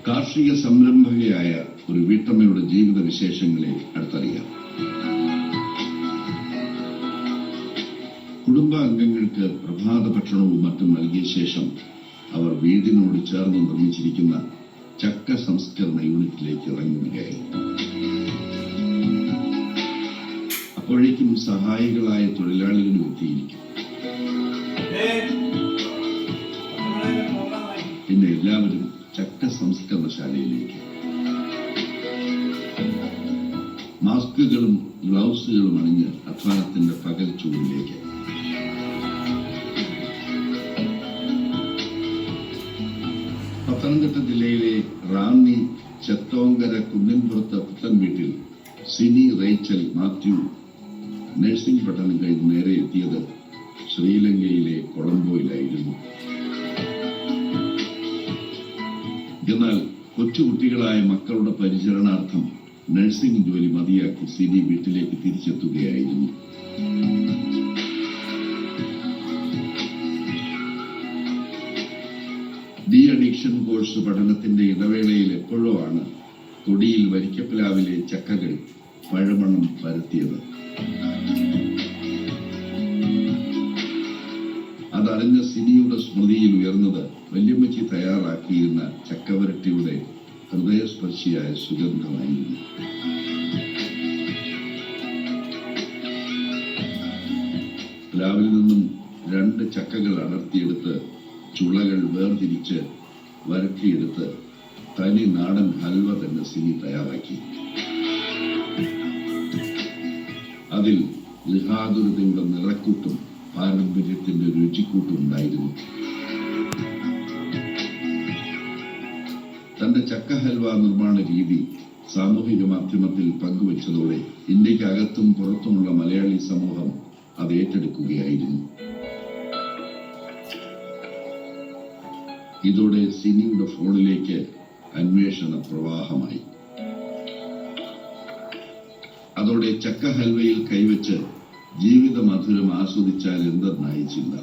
കാർഷിക സംരംഭകയായ ഒരു വീട്ടമ്മയുടെ ജീവിത വിശേഷങ്ങളെ അടുത്തറിയാം. കുടുംബാംഗങ്ങൾക്ക് പ്രഭാത ഭക്ഷണവും മറ്റും നൽകിയ ശേഷം അവർ വീടിനോട് ചേർന്ന് നിർമ്മിച്ചിരിക്കുന്ന ചക്ക സംസ്കരണ യൂണിറ്റിലേക്ക് ഇറങ്ങുകയായി. അപ്പോഴേക്കും സഹായികളായ തൊഴിലാളികളും എത്തിയിരിക്കും. പിന്നെ എല്ലാവരും ചക്ക സംസ്കരണശാലയിലേക്ക്. മാസ്കുകളും ഗ്ലൗസുകളും അണിഞ്ഞ് അധ്വാനത്തിന്റെ പകൽ ചൂടിലേക്ക്. പത്തനംതിട്ട ജില്ലയിലെ റാന്നി ചെത്തോങ്കര കുന്നിൻപുറത്ത് പുത്തൻ വീട്ടിൽ സിനി, റേച്ചൽ, മാത്യു നഴ്സിംഗ് പഠനം കഴിഞ്ഞ് നേരെ എത്തിയത് ശ്രീലങ്കയിലെ കൊളംബോയിലായിരുന്നു. എന്നാൽ കൊച്ചുകുട്ടികളായ മക്കളുടെ പരിചരണാർത്ഥം നഴ്സിംഗ് ജോലി മതിയാക്കി സിനി വീട്ടിലേക്ക് തിരിച്ചെത്തുകയായിരുന്നു. ഡി അഡിക്ഷൻ കോഴ്സ് പഠനത്തിന്റെ ഇടവേളയിൽ എപ്പോഴോ ആണ് തൊടിയിൽ വരിക്കപ്ലാവിലെ ചക്കകൾ പഴമണം പരത്തിയത്. അതറിഞ്ഞ സിനിയുടെ സ്മൃതിയിൽ ഉയർന്നത് വല്യമ്മച്ചി തയ്യാറാക്കിയിരുന്ന ചക്കവരട്ടിയുടെ ഹൃദയസ്പർശിയായ സുഗന്ധമായിരുന്നു. പ്ലാവിൽ നിന്നും 2 ചക്കകൾ അടർത്തിയെടുത്ത് ചുളകൾ വേർതിരിച്ച് വരട്ടിയെടുത്ത് തനി നാടൻ ഹൽവ തന്നെ സിനി തയ്യാറാക്കി. അതിൽ ലിഹാദുരതയുടെ നിറക്കൂട്ടും പാരമ്പര്യത്തിന്റെ രുചിക്കൂട്ടും ഉണ്ടായിരുന്നു. തന്റെ ചക്ക ഹൽവ നിർമ്മാണ രീതി സാമൂഹിക മാധ്യമത്തിൽ പങ്കുവച്ചതോടെ ഇന്ത്യക്കകത്തും പുറത്തുമുള്ള മലയാളി സമൂഹം അത് ഏറ്റെടുക്കുകയായിരുന്നു. ഇതോടെ സിനിയുടെ ഫോണിലേക്ക് അന്വേഷണ പ്രവാഹമായി. അതോടെ ചക്ക ഹൽവയിൽ കൈവച്ച് ജീവിത മധുരം ആസ്വദിച്ചാൽ എന്തെന്നായി ചിന്ത.